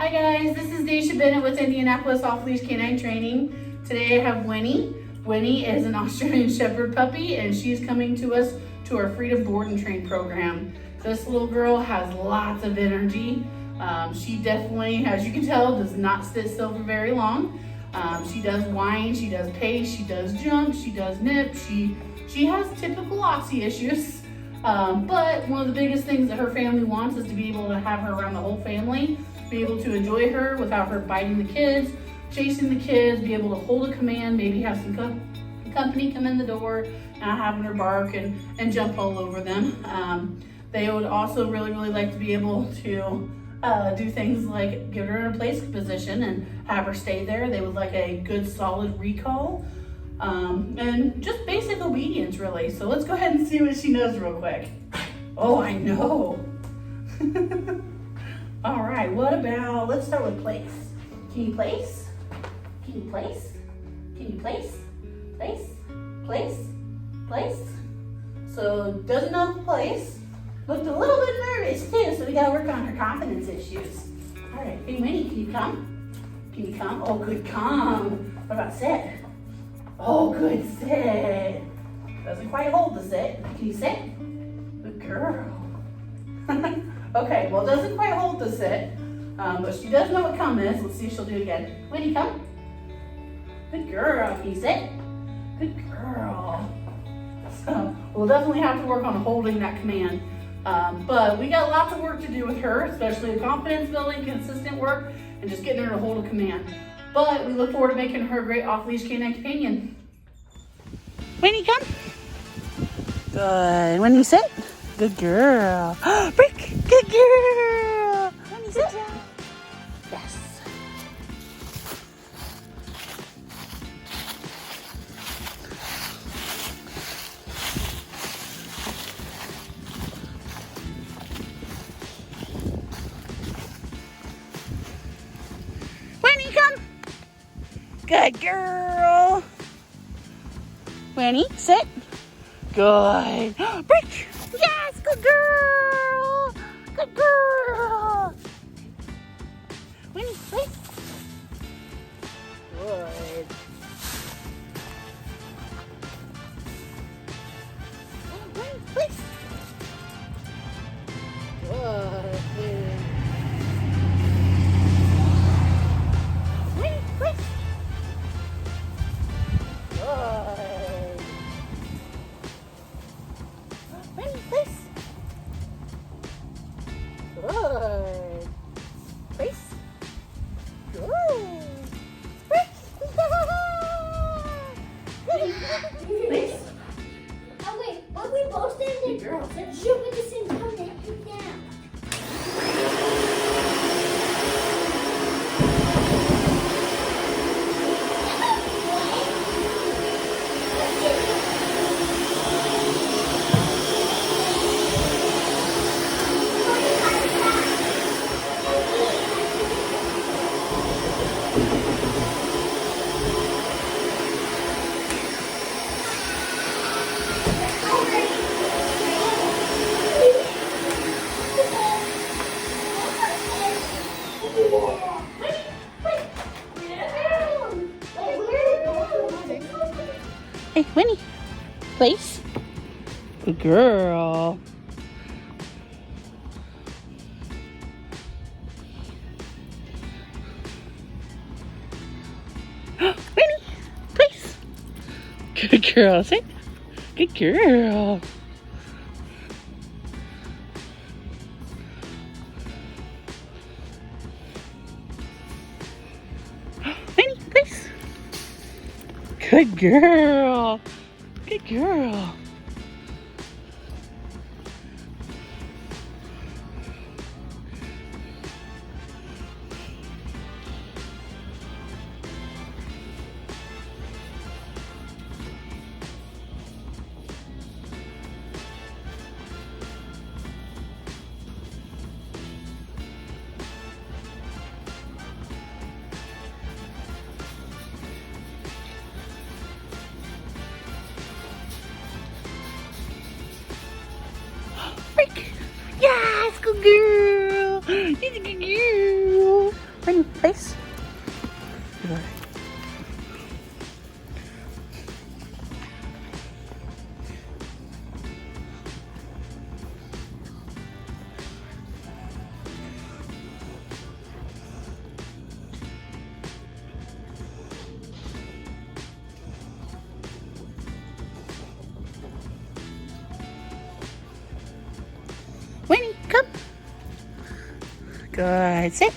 Hi guys, this is Daisha Bennett with Indianapolis Off Leash K9 Training. Today I have Winnie. Winnie is an Australian Shepherd puppy and she's coming to us to our Freedom Board and Train program. This little girl has lots of energy. She definitely, as you can tell, does not sit still for very long. She does whine, she does pace, she does jump, she does nip. She has typical Aussie issues. But one of the biggest things that her family wants is to be able to have her around the whole family, be able to enjoy her without her biting the kids, chasing the kids, be able to hold a command, maybe have some company come in the door, not having her bark and jump all over them. They would also really like to be able to do things like get her in a place position and have her stay there. They would like a good solid recall. And just basic obedience really. So let's go ahead and see what she knows real quick. Oh, I know. All right, what about, let's start with place. Can you place? Can you place? Can you place? Place? Place? Place? So doesn't know the place. Looked a little bit nervous too, so we gotta work on her confidence issues. All right, hey Winnie, can you come? Can you come? Oh, good, come. What about sit? Oh, good, sit. Doesn't quite hold the sit. Can you sit? Good girl. Okay, well, it doesn't quite hold the sit, but she does know what come is. Let's see if she'll do it again. Winnie, come. Good girl. Can you sit? Good girl. So we'll definitely have to work on holding that command. But we got lots of work to do with her, especially the confidence building, consistent work, and just getting her to hold a command. But we look forward to making her a great off-leash canine companion. Winnie, come. Good. Winnie, sit. Good girl. Brick. Good girl. Winnie, sit. Yes. Winnie, come. Good girl. Winnie, sit. Good. Brick. Yes, good girl. Good girl. Winnie, wait. Good. Winnie, please. Good. Winnie, please. Good. Winnie, please. Good. Please. Good. Brick. Please. Oh wait, what we both standing? Good girl. Shoot with the same time that you down. Hey, Winnie, place. Good girl. Winnie, place. Good girl. Sit. Good girl. Winnie, place. Good girl. Good girl. Yes, good girl. She's a good girl. Winnie, place. Good. Winnie, come. Good. Sit.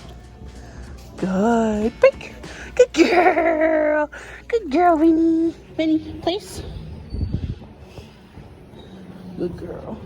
Good. Break. Good girl. Good girl, Winnie. Winnie, place. Good girl.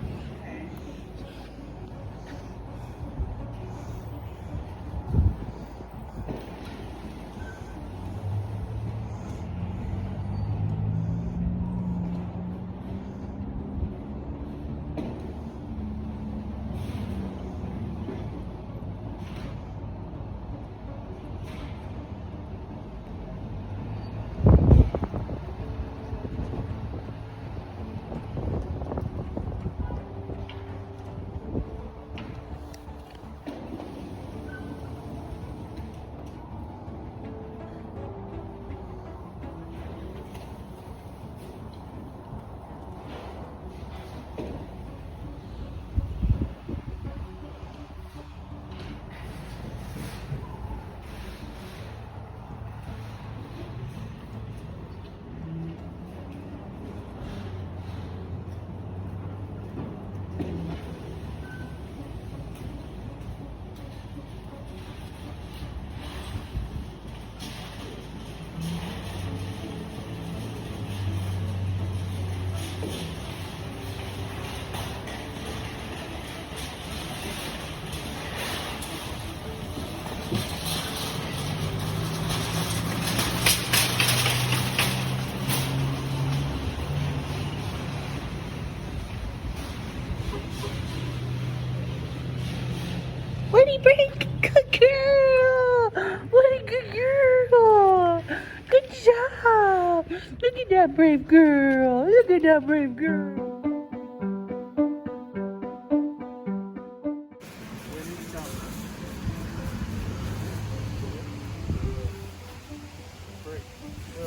Winnie, break. Good girl. What a good girl. Good job. Look at that brave girl. Look at that brave girl.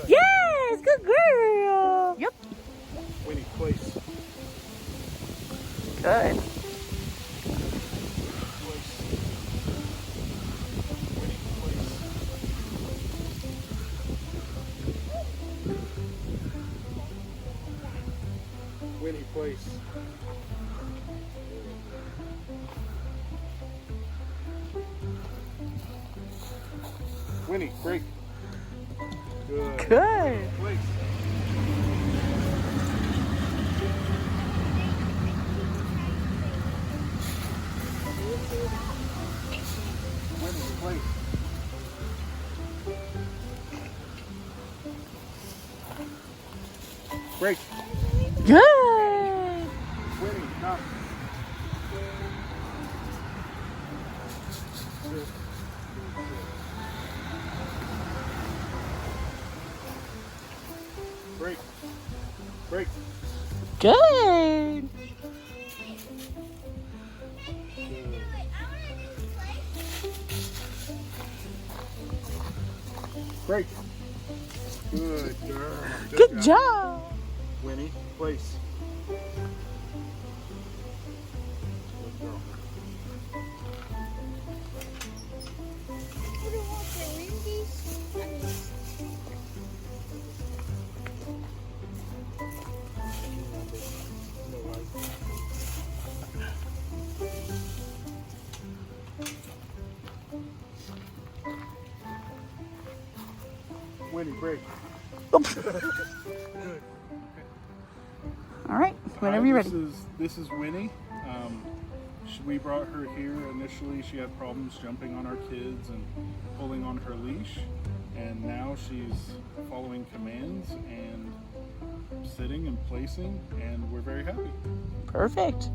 Yes, good girl. Yep. Winnie, place. Good. Winnie, place. Winnie, break. Good. Good. Place. Winnie, place. Break. Good. Winnie, come. Break. Break. Good. Break. Good girl. Good job. Winnie, place. Good girl. Winnie, break. Good. All right, whenever you're ready. This is Winnie. We brought her here initially. She had problems jumping on our kids and pulling on her leash, and now she's following commands and sitting and placing, and we're very happy. Perfect.